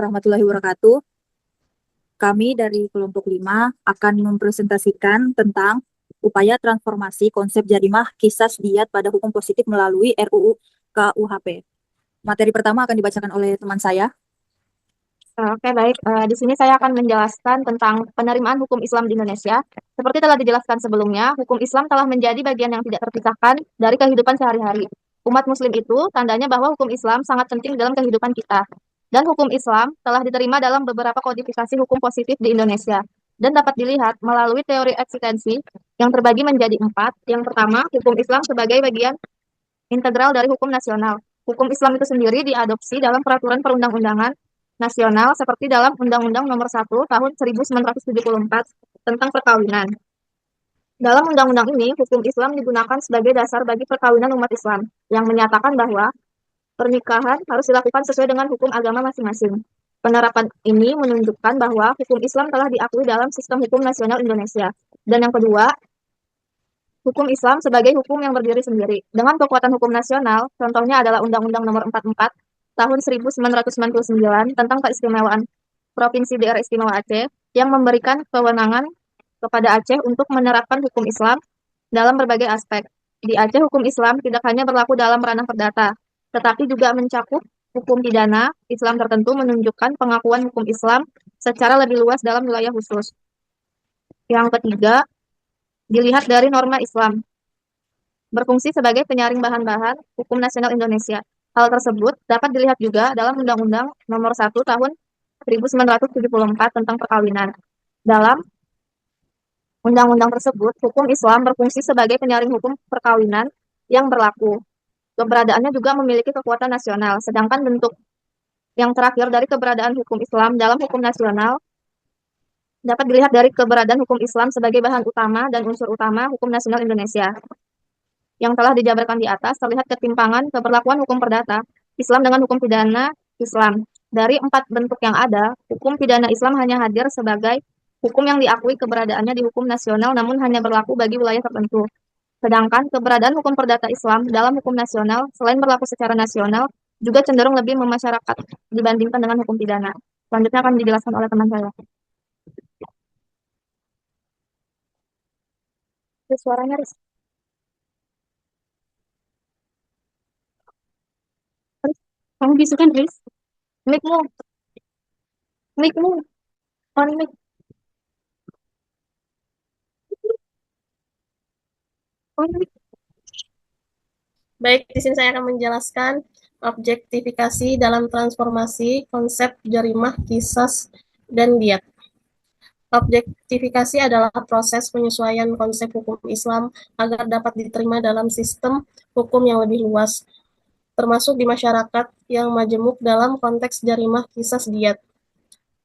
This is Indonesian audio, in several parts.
warahmatullahi wabarakatuh. Kami dari kelompok 5 akan mempresentasikan tentang upaya transformasi konsep jarimah kisas diat pada hukum positif melalui RUU KUHP. Materi pertama akan dibacakan oleh teman saya. Oke, baik. Di sini saya akan menjelaskan tentang penerimaan hukum Islam di Indonesia. Seperti telah dijelaskan sebelumnya, hukum Islam telah menjadi bagian yang tidak terpisahkan dari kehidupan sehari-hari. Umat Muslim itu tandanya bahwa hukum Islam sangat penting dalam kehidupan kita. Dan hukum Islam telah diterima dalam beberapa kodifikasi hukum positif di Indonesia. Dan dapat dilihat melalui teori eksistensi yang terbagi menjadi 4. Yang pertama, hukum Islam sebagai bagian integral dari hukum nasional. Hukum Islam itu sendiri diadopsi dalam peraturan perundang-undangan nasional seperti dalam Undang-Undang Nomor 1 Tahun 1974 tentang perkawinan. Dalam undang-undang ini, hukum Islam digunakan sebagai dasar bagi perkawinan umat Islam yang menyatakan bahwa pernikahan harus dilakukan sesuai dengan hukum agama masing-masing. Penerapan ini menunjukkan bahwa hukum Islam telah diakui dalam sistem hukum nasional Indonesia. Dan yang kedua, hukum Islam sebagai hukum yang berdiri sendiri. Dengan kekuatan hukum nasional, contohnya adalah Undang-Undang Nomor 44 Tahun 1999 tentang keistimewaan Provinsi Daerah Istimewa Aceh yang memberikan kewenangan kepada Aceh untuk menerapkan hukum Islam dalam berbagai aspek. Di Aceh, hukum Islam tidak hanya berlaku dalam ranah perdata, tetapi juga mencakup hukum pidana Islam tertentu menunjukkan pengakuan hukum Islam secara lebih luas dalam wilayah khusus. Yang ketiga, dilihat dari norma Islam berfungsi sebagai penyaring bahan-bahan hukum nasional Indonesia. Hal tersebut dapat dilihat juga dalam Undang-Undang Nomor 1 Tahun 1974 tentang perkawinan. Dalam undang-undang tersebut, hukum Islam berfungsi sebagai penyaring hukum perkawinan yang berlaku. Keberadaannya juga memiliki kekuatan nasional, sedangkan bentuk yang terakhir dari keberadaan hukum Islam dalam hukum nasional dapat dilihat dari keberadaan hukum Islam sebagai bahan utama dan unsur utama hukum nasional Indonesia. Yang telah dijabarkan di atas, terlihat ketimpangan keberlakuan hukum perdata Islam dengan hukum pidana Islam. Dari 4 bentuk yang ada, hukum pidana Islam hanya hadir sebagai hukum yang diakui keberadaannya di hukum nasional namun hanya berlaku bagi wilayah tertentu. Sedangkan keberadaan hukum perdata Islam dalam hukum nasional, selain berlaku secara nasional, juga cenderung lebih memasyarakat dibandingkan dengan hukum pidana. Selanjutnya akan dijelaskan oleh teman saya. Suaranya, Riz. Kamu bisukan, Riz. Mic-mu, mic-mu, on mic, on mic. Baik, di sini saya akan menjelaskan objektifikasi dalam transformasi konsep jarimah, kisas, dan diat. Objektifikasi adalah proses penyesuaian konsep hukum Islam agar dapat diterima dalam sistem hukum yang lebih luas, termasuk di masyarakat yang majemuk dalam konteks jarimah, kisas, diat.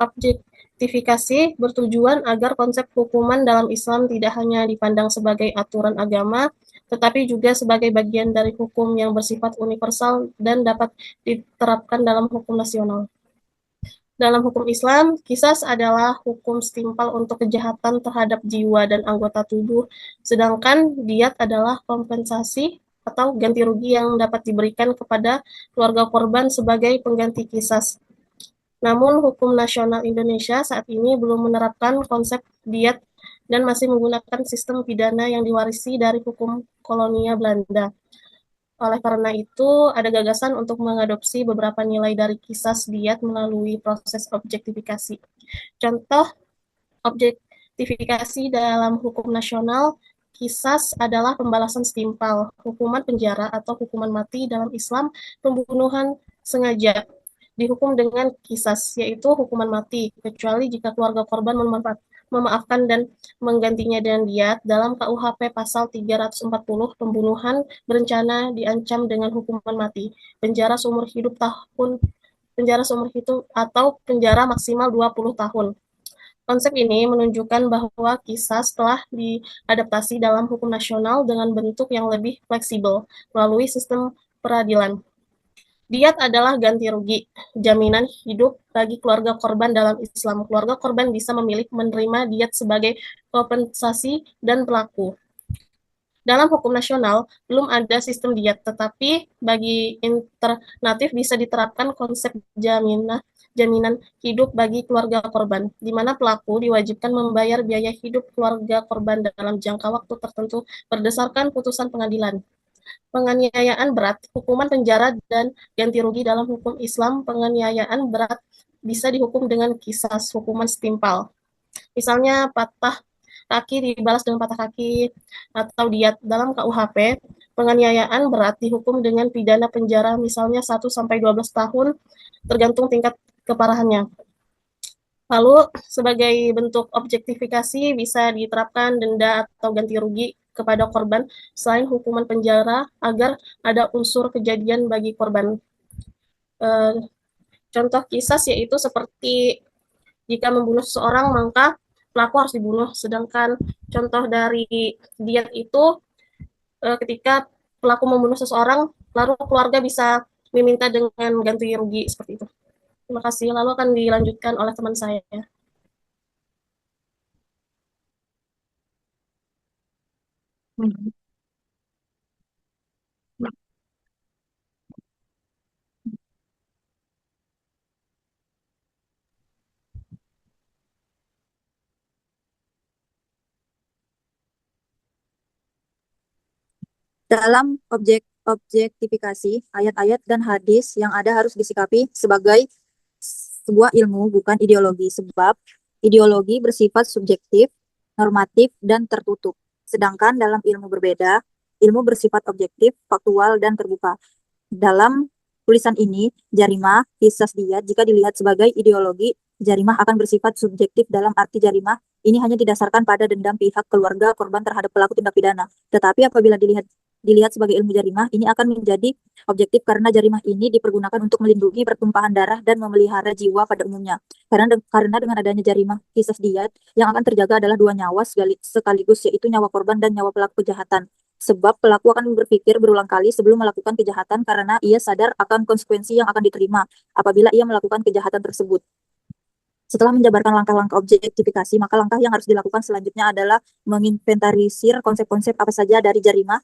Objektifikasi bertujuan agar konsep hukuman dalam Islam tidak hanya dipandang sebagai aturan agama, tetapi juga sebagai bagian dari hukum yang bersifat universal dan dapat diterapkan dalam hukum nasional. Dalam hukum Islam, kisas adalah hukum setimpal untuk kejahatan terhadap jiwa dan anggota tubuh, sedangkan diat adalah kompensasi atau ganti rugi yang dapat diberikan kepada keluarga korban sebagai pengganti kisas. Namun, hukum nasional Indonesia saat ini belum menerapkan konsep diat dan masih menggunakan sistem pidana yang diwarisi dari hukum kolonial Belanda. Oleh karena itu, ada gagasan untuk mengadopsi beberapa nilai dari kisas diat melalui proses objektifikasi. Contoh objektifikasi dalam hukum nasional, kisas adalah pembalasan setimpal, hukuman penjara atau hukuman mati dalam Islam, pembunuhan sengaja dihukum dengan kisas, yaitu hukuman mati, kecuali jika keluarga korban memaafkan dan menggantinya dengan diat. Dalam KUHP pasal 340, pembunuhan berencana diancam dengan hukuman mati, penjara seumur hidup atau penjara maksimal 20 tahun. Konsep ini menunjukkan bahwa kisas telah diadaptasi dalam hukum nasional dengan bentuk yang lebih fleksibel melalui sistem peradilan. Diat adalah ganti rugi, jaminan hidup bagi keluarga korban dalam Islam. Keluarga korban bisa memilih menerima diat sebagai kompensasi dan pelaku. Dalam hukum nasional, belum ada sistem diat, tetapi bagi alternatif bisa diterapkan konsep jaminan hidup bagi keluarga korban, di mana pelaku diwajibkan membayar biaya hidup keluarga korban dalam jangka waktu tertentu berdasarkan putusan pengadilan. Penganiayaan berat, hukuman penjara dan ganti rugi dalam hukum Islam. Penganiayaan berat bisa dihukum dengan kisas hukuman setimpal. Misalnya patah kaki dibalas dengan patah kaki atau diat. Dalam KUHP, penganiayaan berat dihukum dengan pidana penjara misalnya 1 sampai 12 tahun tergantung tingkat keparahannya. Lalu sebagai bentuk objektifikasi bisa diterapkan denda atau ganti rugi kepada korban selain hukuman penjara agar ada unsur kejadian bagi korban. Eh, Contoh kisah yaitu seperti jika membunuh seseorang maka pelaku harus dibunuh. Sedangkan contoh dari diat itu ketika pelaku membunuh seseorang lalu keluarga bisa meminta dengan ganti rugi seperti itu. Terima kasih. Lalu akan dilanjutkan oleh teman saya. Dalam objektifikasi, ayat-ayat dan hadis yang ada harus disikapi sebagai sebuah ilmu, bukan ideologi, sebab ideologi bersifat subjektif, normatif, dan tertutup. Sedangkan dalam ilmu berbeda, ilmu bersifat objektif, faktual, dan terbuka. Dalam tulisan ini, jarimah, kisas diat, jika dilihat sebagai ideologi, jarimah akan bersifat subjektif dalam arti jarimah ini hanya didasarkan pada dendam pihak keluarga korban terhadap pelaku tindak pidana. Tetapi apabila dilihat sebagai ilmu jarimah, ini akan menjadi objektif karena jarimah ini dipergunakan untuk melindungi pertumpahan darah dan memelihara jiwa pada umumnya. Karena dengan adanya jarimah kisas diat, yang akan terjaga adalah dua nyawa sekaligus, yaitu nyawa korban dan nyawa pelaku kejahatan. Sebab pelaku akan berpikir berulang kali sebelum melakukan kejahatan karena ia sadar akan konsekuensi yang akan diterima apabila ia melakukan kejahatan tersebut. Setelah menjabarkan langkah-langkah objektifikasi, maka langkah yang harus dilakukan selanjutnya adalah menginventarisir konsep-konsep apa saja dari jarimah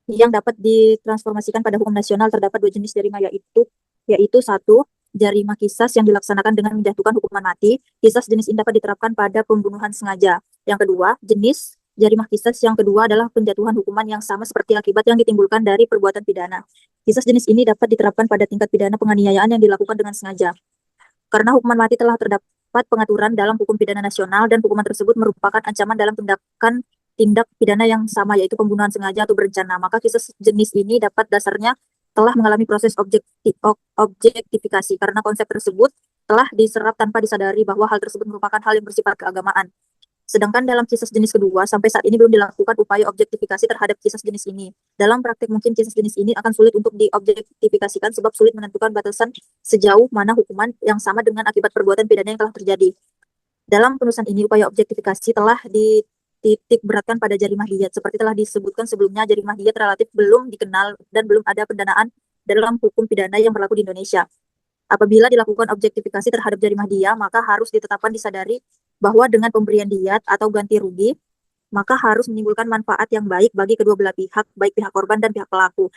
yang dapat ditransformasikan pada hukum nasional. Terdapat dua jenis jarimah, yaitu satu, jarimah kisas yang dilaksanakan dengan menjatuhkan hukuman mati. Kisas jenis ini dapat diterapkan pada pembunuhan sengaja. Yang kedua, jenis jarimah kisas yang kedua adalah penjatuhan hukuman yang sama seperti akibat yang ditimbulkan dari perbuatan pidana. Kisas jenis ini dapat diterapkan pada tingkat pidana penganiayaan yang dilakukan dengan sengaja. Karena hukuman mati telah terdapat pengaturan dalam hukum pidana nasional dan hukuman tersebut merupakan ancaman dalam tindak pidana yang sama, yaitu pembunuhan sengaja atau berencana, maka kisah jenis ini dapat dasarnya telah mengalami proses objektifikasi karena konsep tersebut telah diserap tanpa disadari bahwa hal tersebut merupakan hal yang bersifat keagamaan. Sedangkan dalam kisah jenis kedua, sampai saat ini belum dilakukan upaya objektifikasi terhadap kisah jenis ini. Dalam praktik mungkin kisah jenis ini akan sulit untuk diobjektifikasikan sebab sulit menentukan batasan sejauh mana hukuman yang sama dengan akibat perbuatan pidana yang telah terjadi. Dalam penulisan ini, upaya objektifikasi telah dititik beratkan pada jarimah diat. Seperti telah disebutkan sebelumnya, jarimah diat relatif belum dikenal dan belum ada pendanaan dalam hukum pidana yang berlaku di Indonesia. Apabila dilakukan objektifikasi terhadap jarimah diat, maka harus ditetapkan disadari bahwa dengan pemberian diat atau ganti rugi, maka harus menimbulkan manfaat yang baik bagi kedua belah pihak, baik pihak korban dan pihak pelaku.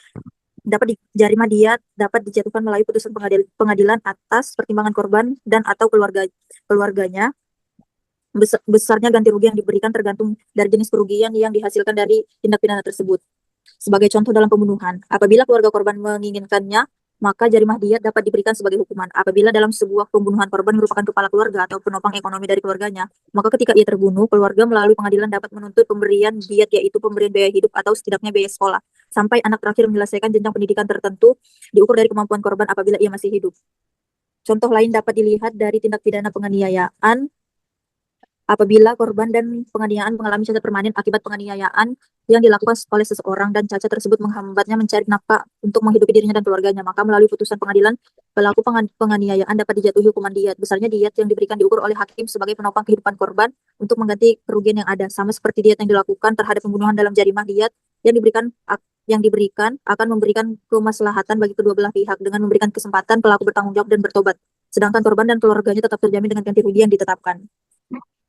Jarimah diat dapat dijatuhkan melalui putusan pengadilan atas pertimbangan korban dan atau keluarganya. Besarnya ganti rugi yang diberikan tergantung dari jenis kerugian yang dihasilkan dari tindak pidana tersebut. Sebagai contoh dalam pembunuhan, apabila keluarga korban menginginkannya, maka jarimah diat dapat diberikan sebagai hukuman. Apabila dalam sebuah pembunuhan korban merupakan kepala keluarga atau penopang ekonomi dari keluarganya, maka ketika ia terbunuh, keluarga melalui pengadilan dapat menuntut pemberian diat, yaitu pemberian biaya hidup atau setidaknya biaya sekolah, sampai anak terakhir menyelesaikan jenjang pendidikan tertentu, diukur dari kemampuan korban apabila ia masih hidup. Contoh lain dapat dilihat dari tindak pidana penganiayaan. Apabila korban dan penganiayaan mengalami cacat permanen akibat penganiayaan yang dilakukan oleh seseorang dan cacat tersebut menghambatnya mencari nafkah untuk menghidupi dirinya dan keluarganya, maka melalui putusan pengadilan, pelaku penganiayaan dapat dijatuhi hukuman diat. Besarnya diat yang diberikan diukur oleh hakim sebagai penopang kehidupan korban untuk mengganti kerugian yang ada, sama seperti diat yang dilakukan terhadap pembunuhan. Dalam jarimah diat yang diberikan akan memberikan kemaslahatan bagi kedua belah pihak dengan memberikan kesempatan pelaku bertanggung jawab dan bertobat, sedangkan korban dan keluarganya tetap terjamin dengan ganti rugi yang ditetapkan.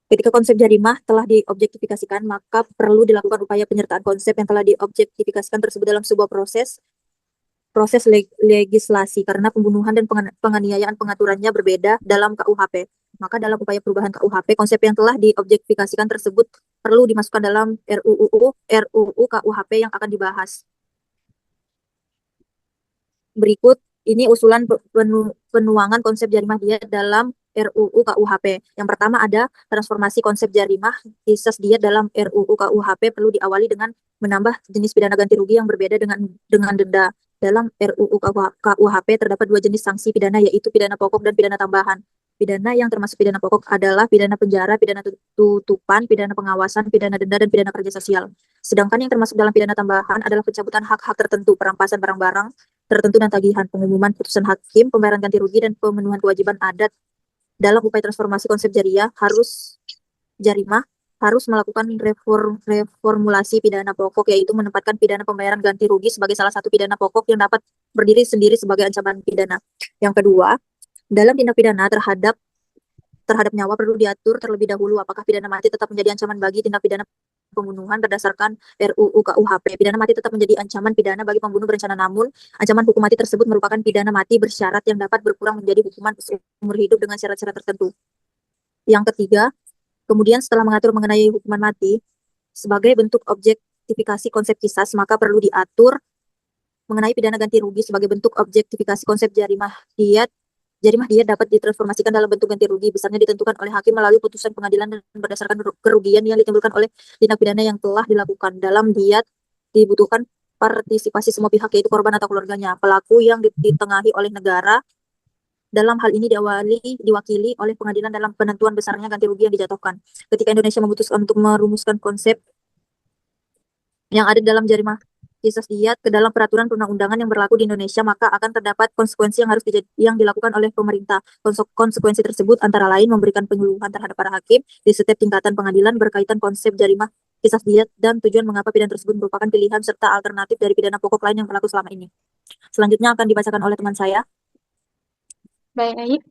Ketika konsep jarimah telah diobjektifikasikan, maka perlu dilakukan upaya penyertaan konsep yang telah diobjektifikasikan tersebut dalam sebuah proses proses legislasi karena pembunuhan dan penganiayaan pengaturannya berbeda dalam KUHP. Maka dalam upaya perubahan KUHP, konsep yang telah diobjektifikasikan tersebut perlu dimasukkan dalam RUU KUHP yang akan dibahas. Berikut ini usulan penuangan konsep jarimah diat dalam RUU KUHP. Yang pertama ada transformasi konsep jarimah kisas diat dalam RUU KUHP perlu diawali dengan menambah jenis pidana ganti rugi yang berbeda dengan denda. Dalam RUU KUHP terdapat dua jenis sanksi pidana, yaitu pidana pokok dan pidana tambahan. Pidana yang termasuk pidana pokok adalah pidana penjara, pidana tutupan, pidana pengawasan, pidana denda, dan pidana kerja sosial. Sedangkan yang termasuk dalam pidana tambahan adalah pencabutan hak-hak tertentu, perampasan barang-barang tertentu dan tagihan, pengumuman putusan hakim, pembayaran ganti rugi, dan pemenuhan kewajiban adat. Dalam upaya transformasi konsep jarimah harus melakukan reformulasi pidana pokok, yaitu menempatkan pidana pembayaran ganti rugi sebagai salah satu pidana pokok yang dapat berdiri sendiri sebagai ancaman pidana. Yang kedua, dalam tindak pidana terhadap nyawa perlu diatur terlebih dahulu apakah pidana mati tetap menjadi ancaman bagi tindak pidana pembunuhan berdasarkan RUU KUHP. Pidana mati tetap menjadi ancaman pidana bagi pembunuh berencana, namun ancaman hukum mati tersebut merupakan pidana mati bersyarat yang dapat berkurang menjadi hukuman seumur hidup dengan syarat-syarat tertentu. Yang ketiga, kemudian setelah mengatur mengenai hukuman mati sebagai bentuk objektifikasi konsep kisas, maka perlu diatur mengenai pidana ganti rugi sebagai bentuk objektifikasi konsep jarimah diat. Jarimah diat dapat ditransformasikan dalam bentuk ganti rugi, besarnya ditentukan oleh hakim melalui putusan pengadilan dan berdasarkan kerugian yang ditimbulkan oleh tindak pidana yang telah dilakukan. Dalam diat dibutuhkan partisipasi semua pihak, yaitu korban atau keluarganya, pelaku yang ditengahi oleh negara. Dalam hal ini diwakili oleh pengadilan dalam penentuan besarnya ganti rugi yang dijatuhkan. Ketika Indonesia memutuskan untuk merumuskan konsep yang ada dalam jarimah kisas diat ke dalam peraturan perundang-undangan yang berlaku di Indonesia, maka akan terdapat konsekuensi yang harus yang dilakukan oleh pemerintah. Konsekuensi tersebut antara lain memberikan penyuluhan terhadap para hakim di setiap tingkatan pengadilan berkaitan konsep jarimah kisas diat dan tujuan mengapa pidana tersebut merupakan pilihan serta alternatif dari pidana pokok lain yang berlaku selama ini. Selanjutnya akan dibacakan oleh teman saya. Baik,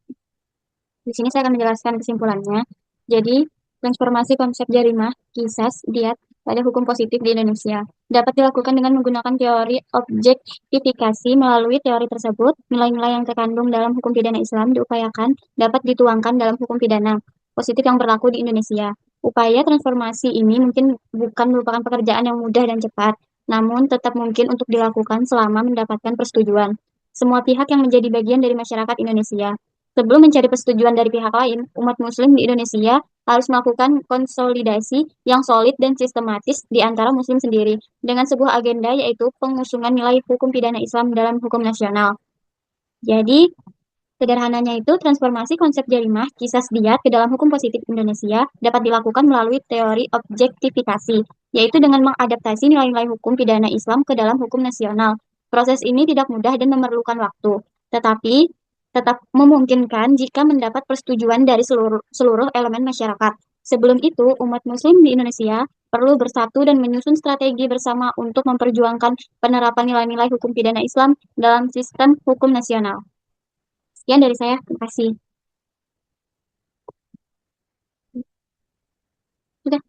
di sini saya akan menjelaskan kesimpulannya. Jadi, transformasi konsep jarimah kisas diat pada hukum positif di Indonesia dapat dilakukan dengan menggunakan teori objektifikasi. Melalui teori tersebut, nilai-nilai yang terkandung dalam hukum pidana Islam diupayakan dapat dituangkan dalam hukum pidana positif yang berlaku di Indonesia. Upaya transformasi ini mungkin bukan merupakan pekerjaan yang mudah dan cepat, namun tetap mungkin untuk dilakukan selama mendapatkan persetujuan semua pihak yang menjadi bagian dari masyarakat Indonesia. Sebelum mencari persetujuan dari pihak lain, umat Muslim di Indonesia harus melakukan konsolidasi yang solid dan sistematis di antara Muslim sendiri, dengan sebuah agenda yaitu pengusungan nilai hukum pidana Islam dalam hukum nasional. Jadi, sederhananya itu, transformasi konsep jarimah kisas diat ke dalam hukum positif Indonesia dapat dilakukan melalui teori objektifikasi, yaitu dengan mengadaptasi nilai-nilai hukum pidana Islam ke dalam hukum nasional. Proses ini tidak mudah dan memerlukan waktu, tetapi tetap memungkinkan jika mendapat persetujuan dari seluruh elemen masyarakat. Sebelum itu, umat Muslim di Indonesia perlu bersatu dan menyusun strategi bersama untuk memperjuangkan penerapan nilai-nilai hukum pidana Islam dalam sistem hukum nasional. Sekian dari saya, terima kasih. Sudah.